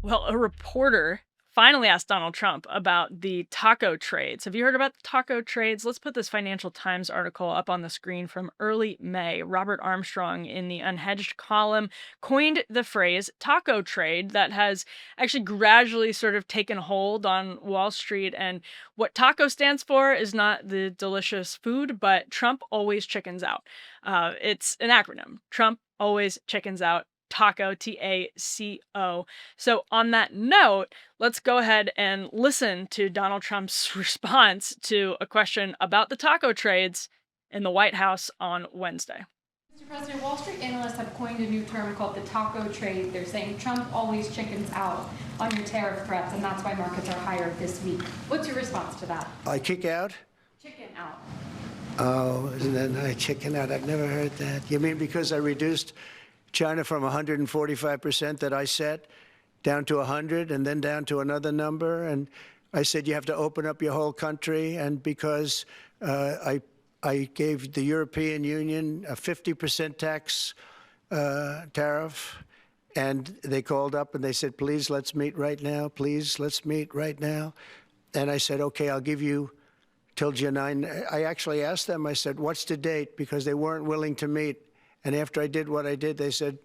Well, a reporter finally asked Donald Trump about the taco trades. Have you heard about the taco trades? Let's put this Financial Times article up on the screen from early May. Robert Armstrong in the Unhedged column coined the phrase taco trade that has actually gradually sort of taken hold on Wall Street. And what taco stands for is not the delicious food, but Trump always chickens out. It's an acronym. Trump always chickens out. Taco, TACO. So, on that note, let's go ahead and listen to Donald Trump's response to a question about the taco trades in the White House on Wednesday. Mr. President, Wall Street analysts have coined a new term called the taco trade. They're saying Trump always chickens out on your tariff threats, and that's why markets are higher this week. What's your response to that? I kick out? Chicken out. Oh, isn't that nice? Chicken out. I've never heard that. You mean because I reduced China from 145% that I set down to 100 and then down to another number? And I said you have to open up your whole country. And because I gave the European Union a 50% tax tariff, and they called up and they said, please, let's meet right now. Please, let's meet right now. And I said, OK, I'll give you till July 9. I actually asked them, I said, what's the date? Because they weren't willing to meet. And after I did what I did, they said,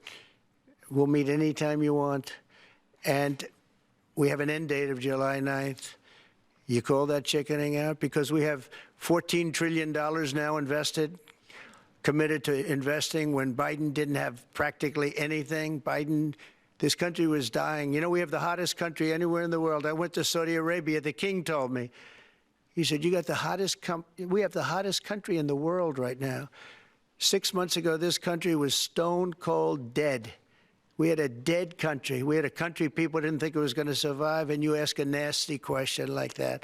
we'll meet anytime you want. And we have an end date of July 9th. You call that chickening out? Because we have $14 trillion now invested, committed to investing when Biden didn't have practically anything. This country was dying. You know, we have the hottest country anywhere in the world. I went to Saudi Arabia. The king told me, he said, we have the hottest country in the world right now. 6 months ago, this country was stone cold dead. We had a dead country. We had a country people didn't think it was going to survive, and you ask a nasty question like that.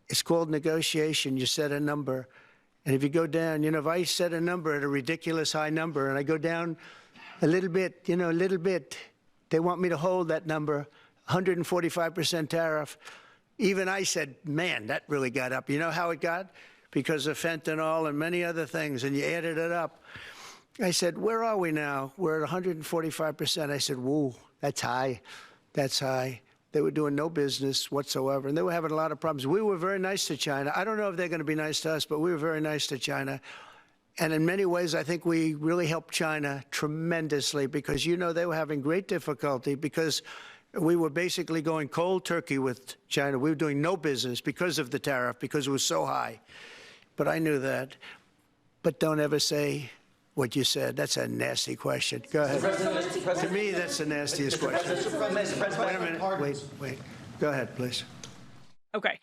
It's called negotiation. You set a number. And if you go down, if I set a number at a ridiculous high number and I go down a little bit, a little bit, they want me to hold that number, 145% tariff. Even I said, man, that really got up. You know how it got? Because of fentanyl and many other things, and you added it up. I said, where are we now? We're at 145%. I said, whoa, that's high. That's high. They were doing no business whatsoever, and they were having a lot of problems. We were very nice to China. I don't know if they're going to be nice to us, but we were very nice to China. And in many ways, I think we really helped China tremendously because, they were having great difficulty because we were basically going cold turkey with China. We were doing no business because of the tariff, because it was so high. But I knew that. But don't ever say what you said. That's a nasty question. Go ahead. To me, that's the nastiest question. Wait a minute. Wait. Go ahead, please. Okay.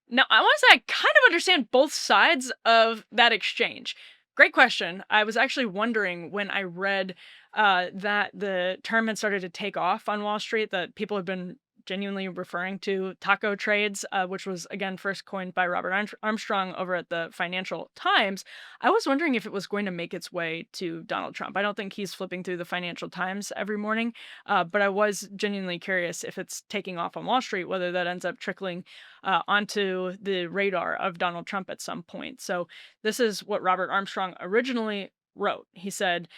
Now, I want to say I kind of understand both sides of that exchange. Great question. I was actually wondering when I read that the term had started to take off on Wall Street, that people have been genuinely referring to taco trades, which was, again, first coined by Robert Armstrong over at the Financial Times. I was wondering if it was going to make its way to Donald Trump. I don't think he's flipping through the Financial Times every morning, but I was genuinely curious if it's taking off on Wall Street, whether that ends up trickling onto the radar of Donald Trump at some point. So this is what Robert Armstrong originally wrote. He said,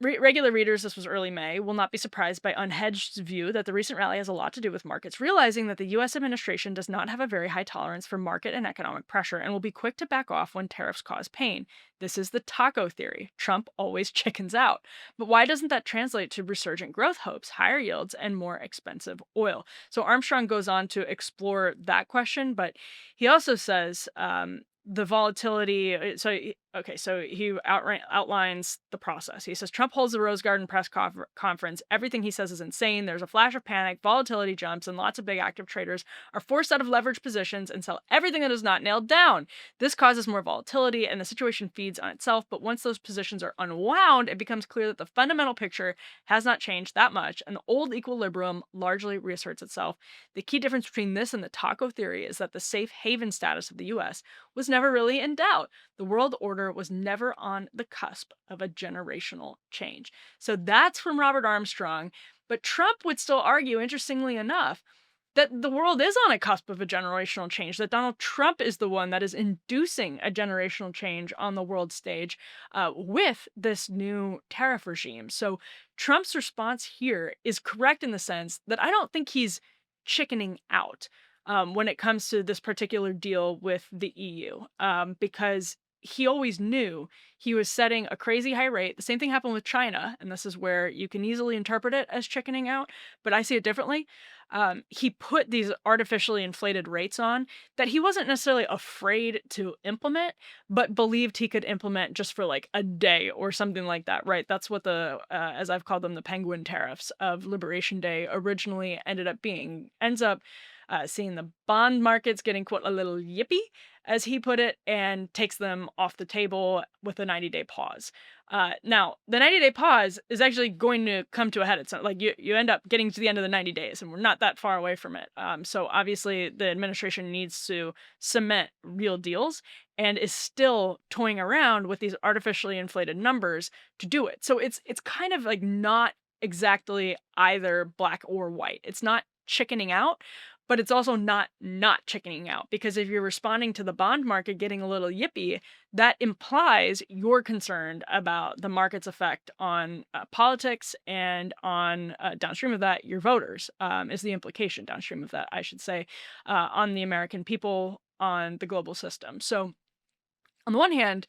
regular readers, this was early May, will not be surprised by Unhedged's view that the recent rally has a lot to do with markets, realizing that the U.S. administration does not have a very high tolerance for market and economic pressure and will be quick to back off when tariffs cause pain. This is the taco theory. Trump always chickens out. But why doesn't that translate to resurgent growth hopes, higher yields, and more expensive oil? So Armstrong goes on to explore that question, but he also says the volatility. So he outlines the process. He says Trump holds the Rose Garden press conference. Everything he says is insane. There's a flash of panic, volatility jumps, and lots of big active traders are forced out of leveraged positions and sell everything that is not nailed down. This causes more volatility, and the situation feeds on itself. But once those positions are unwound, it becomes clear that the fundamental picture has not changed that much, and the old equilibrium largely reasserts itself. The key difference between this and the taco theory is that the safe haven status of the U.S. was never really in doubt. The world order was never on the cusp of a generational change. So that's from Robert Armstrong. But Trump would still argue, interestingly enough, that the world is on a cusp of a generational change, that Donald Trump is the one that is inducing a generational change on the world stage with this new tariff regime. So Trump's response here is correct in the sense that I don't think he's chickening out when it comes to this particular deal with the EU, because he always knew he was setting a crazy high rate. The same thing happened with China, and this is where you can easily interpret it as chickening out, but I see it differently. He put these artificially inflated rates on that he wasn't necessarily afraid to implement, but believed he could implement just for like a day or something like that, right? That's what as I've called them, the penguin tariffs of Liberation Day originally ended up being. Ends up seeing the bond markets getting, quote, a little yippy, as he put it, and takes them off the table with a 90-day pause. Now, the 90-day pause is actually going to come to a head. It's not like you end up getting to the end of the 90 days, and we're not that far away from it. So obviously, the administration needs to cement real deals and is still toying around with these artificially inflated numbers to do it. So it's kind of like not exactly either black or white. It's not chickening out, but it's also not chickening out, because if you're responding to the bond market getting a little yippy, that implies you're concerned about the market's effect on politics and on downstream of that your voters, is the implication downstream of that, I should say, on the American people, on the global system. So on the one hand,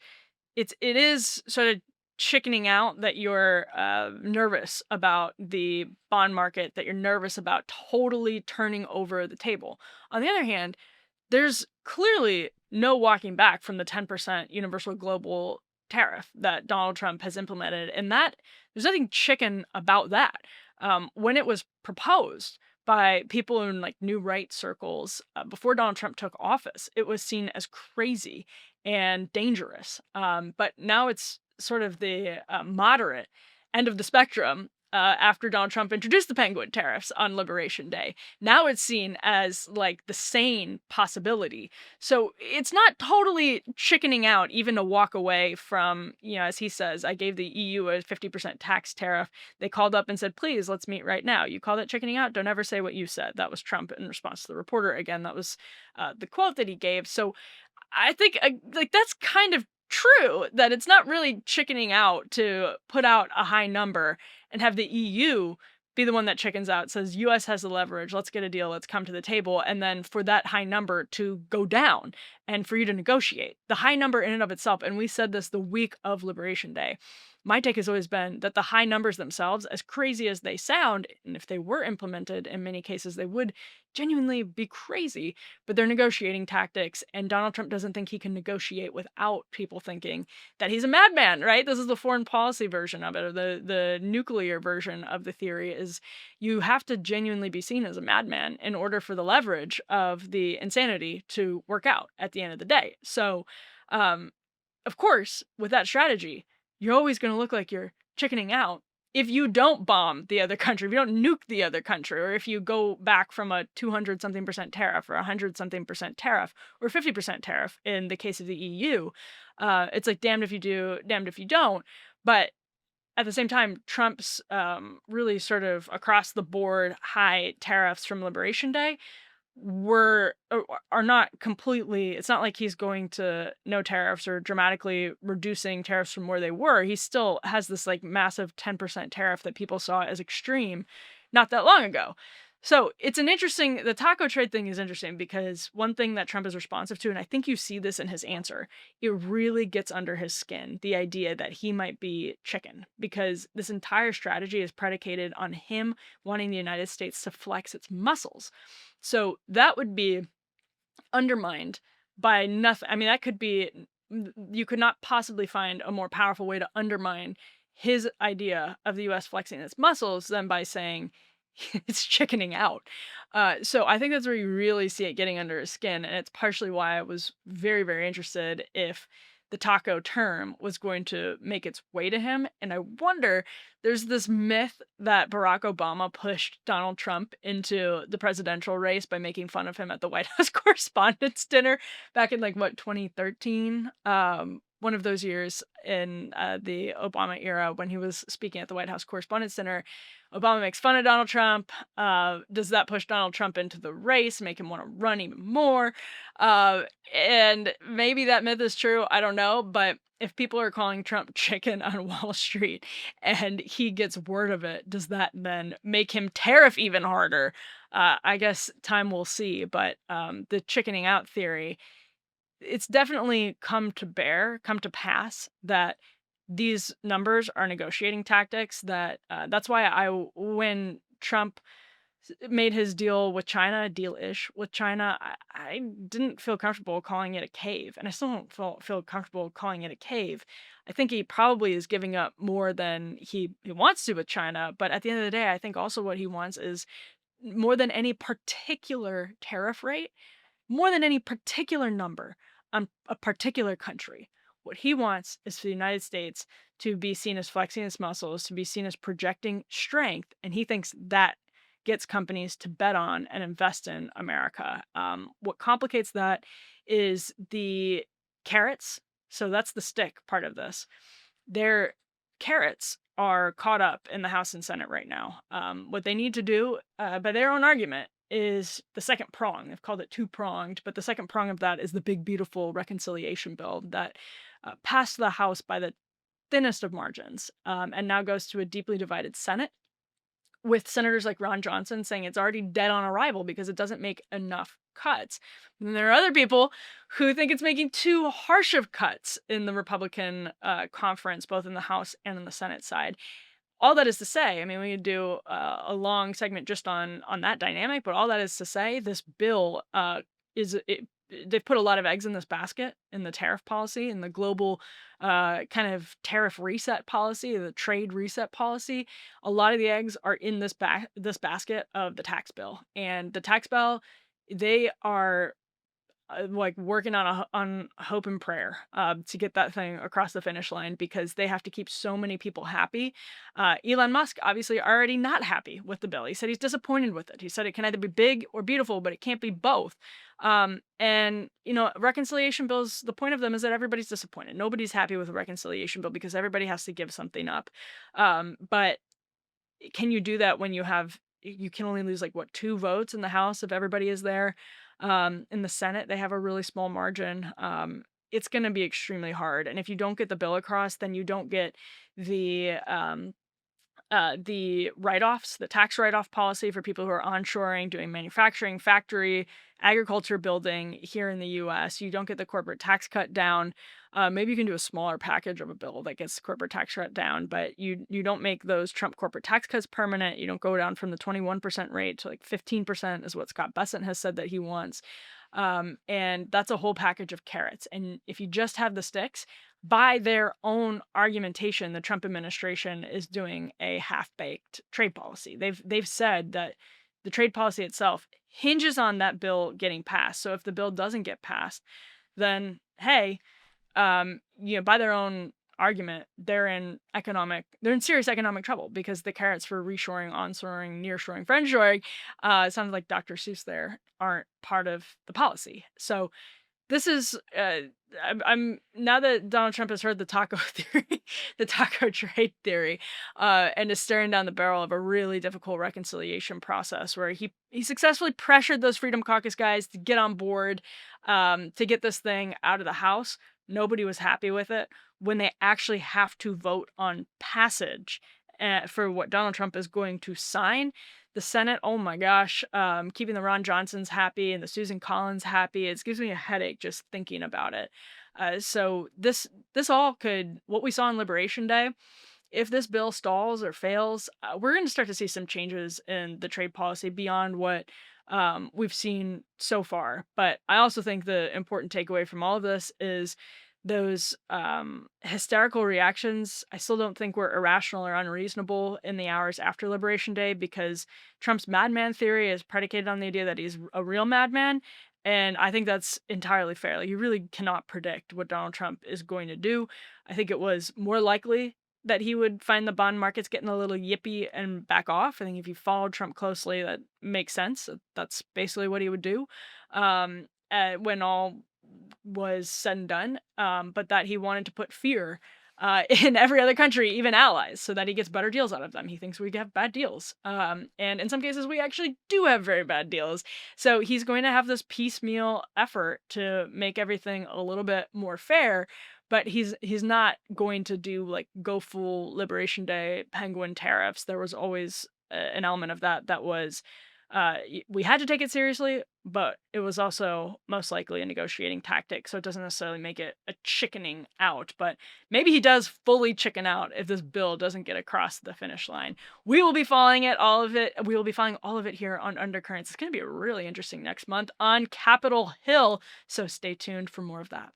it is sort of chickening out that you're nervous about the bond market, that you're nervous about totally turning over the table. On the other hand, there's clearly no walking back from the 10% universal global tariff that Donald Trump has implemented, and that there's nothing chicken about that. When it was proposed by people in like new right circles before Donald Trump took office, it was seen as crazy and dangerous. But now it's sort of the moderate end of the spectrum after Donald Trump introduced the penguin tariffs on Liberation Day. Now it's seen as like the sane possibility. So it's not totally chickening out even to walk away from, as he says, I gave the EU a 50% tax tariff. They called up and said, please, let's meet right now. You call that chickening out? Don't ever say what you said. That was Trump in response to the reporter. Again, that was the quote that he gave. So I think like that's kind of true, that it's not really chickening out to put out a high number and have the EU be the one that chickens out, says US has the leverage, let's get a deal, let's come to the table, and then for that high number to go down and for you to negotiate. The high number in and of itself, and we said this the week of Liberation Day, my take has always been that the high numbers themselves, as crazy as they sound, and if they were implemented, in many cases they would genuinely be crazy, but they're negotiating tactics, and Donald Trump doesn't think he can negotiate without people thinking that he's a madman, right? This is the foreign policy version of it, or the nuclear version of the theory, is you have to genuinely be seen as a madman in order for the leverage of the insanity to work out at the end of the day. So, of course, with that strategy, you're always going to look like you're chickening out if you don't bomb the other country, if you don't nuke the other country, or if you go back from a 200 something percent tariff or 100 something percent tariff or 50% tariff in the case of the EU. It's like damned if you do, damned if you don't. But at the same time, Trump's really sort of across the board high tariffs from Liberation Day are not completely, it's not like he's going to no tariffs or dramatically reducing tariffs from where they were. He still has this like massive 10% tariff that people saw as extreme not that long ago. So the taco trade thing is interesting, because one thing that Trump is responsive to, and I think you see this in his answer, it really gets under his skin, the idea that he might be chicken, because this entire strategy is predicated on him wanting the United States to flex its muscles. So that would be undermined by nothing. I mean, you could not possibly find a more powerful way to undermine his idea of the US flexing its muscles than by saying it's chickening out. So I think that's where you really see it getting under his skin. And it's partially why I was very, very interested if the taco term was going to make its way to him. And I wonder, there's this myth that Barack Obama pushed Donald Trump into the presidential race by making fun of him at the White House Correspondents' Dinner back in 2013, when one of those years in the Obama era when he was speaking at the White House Correspondents' Center. Obama makes fun of Donald Trump. Does that push Donald Trump into the race, make him want to run even more? Uh, and maybe that myth is true. I don't know. But if people are calling Trump chicken on Wall Street and he gets word of it, does that then make him tariff even harder? I guess time will see. But the chickening out theory, it's definitely come to pass that these numbers are negotiating tactics. That's why when Trump made his deal with China, deal-ish with China, I didn't feel comfortable calling it a cave, and I still don't feel comfortable calling it a cave. I think he probably is giving up more than he wants to with China, but at the end of the day, I think also what he wants is more than any particular tariff rate, more than any particular number on a particular country. What he wants is for the United States to be seen as flexing its muscles, to be seen as projecting strength, and he thinks that gets companies to bet on and invest in America. What complicates that is the carrots. So that's the stick part of this. Their carrots are caught up in the House and Senate right now. What they need to do, by their own argument, is the second prong. They've called it two pronged, but the second prong of that is the big, beautiful reconciliation bill that passed the House by the thinnest of margins, and now goes to a deeply divided Senate with senators like Ron Johnson saying it's already dead on arrival because it doesn't make enough cuts. And there are other people who think it's making too harsh of cuts in the Republican conference, both in the House and in the Senate side. All that is to say, I mean, we could do a long segment just on that dynamic, but all that is to say, this bill is it, they've put a lot of eggs in this basket in the tariff policy and the global kind of tariff reset policy, the trade reset policy. A lot of the eggs are in this basket of the tax bill, and the tax bill, they are like working on hope and prayer to get that thing across the finish line because they have to keep so many people happy. Elon Musk obviously already not happy with the bill. He said he's disappointed with it. He said it can either be big or beautiful, but it can't be both. And reconciliation bills, the point of them is that everybody's disappointed. Nobody's happy with a reconciliation bill because everybody has to give something up. But can you do that when you can only lose like what, two votes in the House if everybody is there? In the Senate, they have a really small margin. It's going to be extremely hard, and if you don't get the bill across, then you don't get the the write-offs, the tax write-off policy for people who are onshoring, doing manufacturing, factory, agriculture building here in the US. You don't get the corporate tax cut down. Maybe you can do a smaller package of a bill that gets corporate tax cut down, but you don't make those Trump corporate tax cuts permanent. You don't go down from the 21% rate to like 15% is what Scott Bessent has said that he wants. And that's a whole package of carrots. And if you just have the sticks, by their own argumentation, the Trump administration is doing a half-baked trade policy. They've said that the trade policy itself hinges on that bill getting passed. So if the bill doesn't get passed, then hey, by their own argument, they're in serious economic trouble because the carrots for reshoring, onshoring, nearshoring, friendshoring, it sounds like Dr. Seuss there, aren't part of the policy. So this is I'm now that Donald Trump has heard the taco theory, the taco trade theory, and is staring down the barrel of a really difficult reconciliation process where he successfully pressured those Freedom Caucus guys to get on board, to get this thing out of the House. Nobody was happy with it. When they actually have to vote on passage for what Donald Trump is going to sign, the Senate, oh my gosh, keeping the Ron Johnsons happy and the Susan Collins happy, it gives me a headache just thinking about it. So this all could, what we saw on Liberation Day, if this bill stalls or fails, we're going to start to see some changes in the trade policy beyond what we've seen so far. But I also think the important takeaway from all of this is those hysterical reactions. I still don't think were irrational or unreasonable in the hours after Liberation Day because Trump's madman theory is predicated on the idea that he's a real madman. And I think that's entirely fair. Like, you really cannot predict what Donald Trump is going to do. I think it was more likely that he would find the bond markets getting a little yippy and back off. I think if you followed Trump closely, that makes sense. That's basically what he would do when all was said and done, but that he wanted to put fear in every other country, even allies, so that he gets better deals out of them. He thinks we have bad deals. And in some cases, we actually do have very bad deals. So he's going to have this piecemeal effort to make everything a little bit more fair. But he's not going to do like go full Liberation Day penguin tariffs. There was always an element of that was we had to take it seriously, but it was also most likely a negotiating tactic. So it doesn't necessarily make it a chickening out, but maybe he does fully chicken out if this bill doesn't get across the finish line. We will be following it, all of it. We will be following all of it here on Undercurrents. It's going to be really interesting next month on Capitol Hill. So stay tuned for more of that.